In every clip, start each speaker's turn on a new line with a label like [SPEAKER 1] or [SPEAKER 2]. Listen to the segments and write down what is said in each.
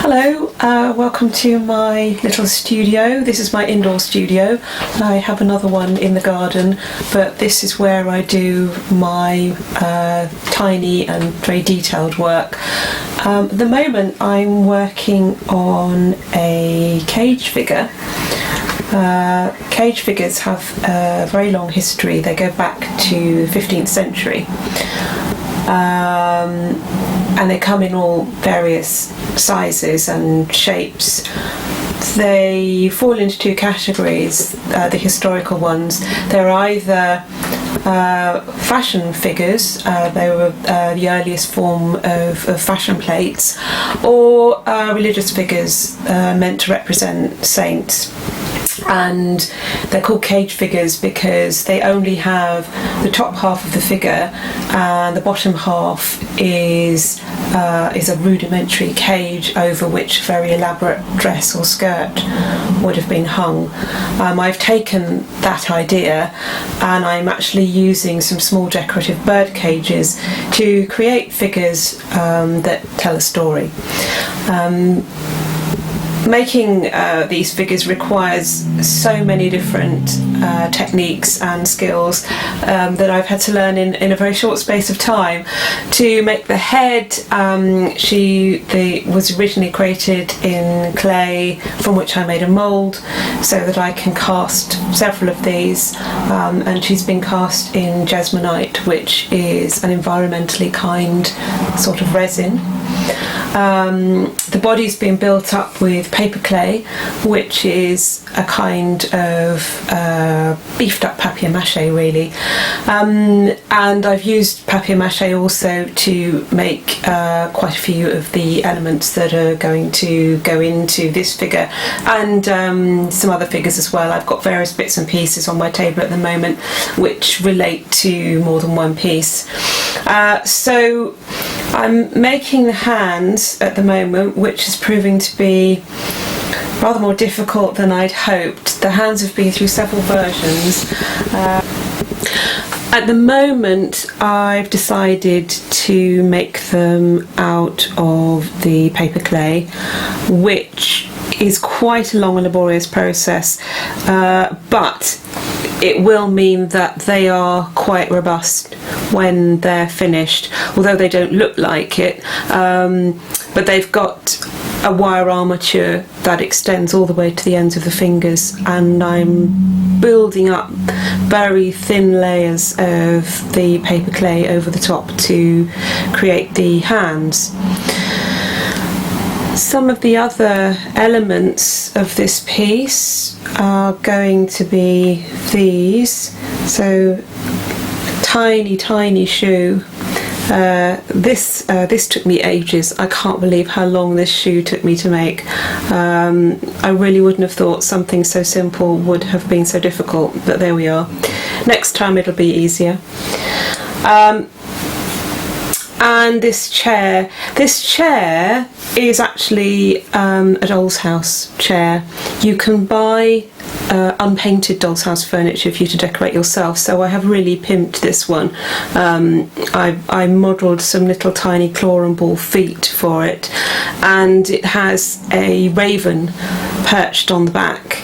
[SPEAKER 1] Hello, welcome to my little studio. This is my indoor studio. I have another one in the garden, but this is where I do my tiny and very detailed work. At the moment I'm working on a cage figure. Cage figures have a very long history. They go back to the 15th century. And they come in all various sizes and shapes. They fall into two categories, the historical ones. They're either fashion figures, they were the earliest form of fashion plates, or religious figures meant to represent saints. And they're called cage figures because they only have the top half of the figure, and the bottom half is a rudimentary cage over which a very elaborate dress or skirt would have been hung. I've taken that idea and I'm actually using some small decorative bird cages to create figures that tell a story. Making these figures requires so many different techniques and skills that I've had to learn in a very short space of time. To make the head, was originally created in clay, from which I made a mould so that I can cast several of these, and she's been cast in jasmonite, which is an environmentally kind sort of resin. The body's been built up with paper clay, which is a kind of beefed up papier-mâché really, and I've used papier-mâché also to make quite a few of the elements that are going to go into this figure, and some other figures as well. I've got various bits and pieces on my table at the moment which relate to more than one piece. So I'm making the hands at the moment, which is proving to be rather more difficult than I'd hoped. The hands have been through several versions. At the moment I've decided to make them out of the paper clay, which is quite a long and laborious process, but it will mean that they are quite robust when they're finished, although they don't look like it, but they've got a wire armature that extends all the way to the ends of the fingers, and I'm building up very thin layers of the paper clay over the top to create the hands. Some of the other elements of this piece are going to be these. So tiny shoe. This took me ages. I can't believe how long this shoe took me to make. I really wouldn't have thought something so simple would have been so difficult, but there we are. Next time it'll be easier. And this chair is actually a doll's house chair. You can buy unpainted doll's house furniture for you to decorate yourself, so I have really pimped this one. I modelled some little tiny claw and ball feet for it, and it has a raven perched on the back.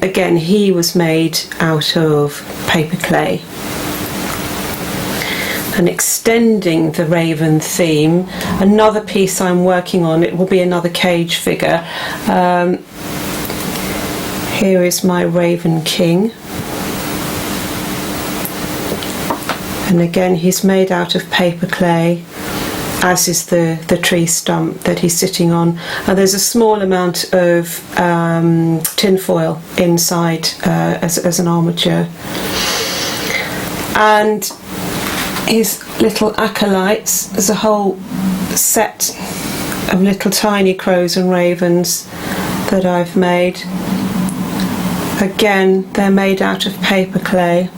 [SPEAKER 1] Again, he was made out of paper clay. And extending the raven theme, another piece I'm working on, it will be another cage figure. Here is my Raven King, and again he's made out of paper clay, as is the tree stump that he's sitting on, and there's a small amount of tin foil inside as an armature. And his little acolytes, there's a whole set of little tiny crows and ravens that I've made. Again, they're made out of paper clay,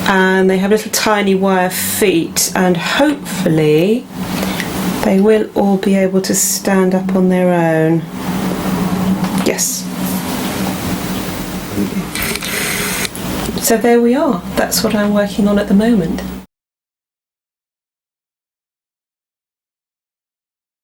[SPEAKER 1] and they have little tiny wire feet, and hopefully they will all be able to stand up on their own. Yes. So there we are. That's what I'm working on at the moment.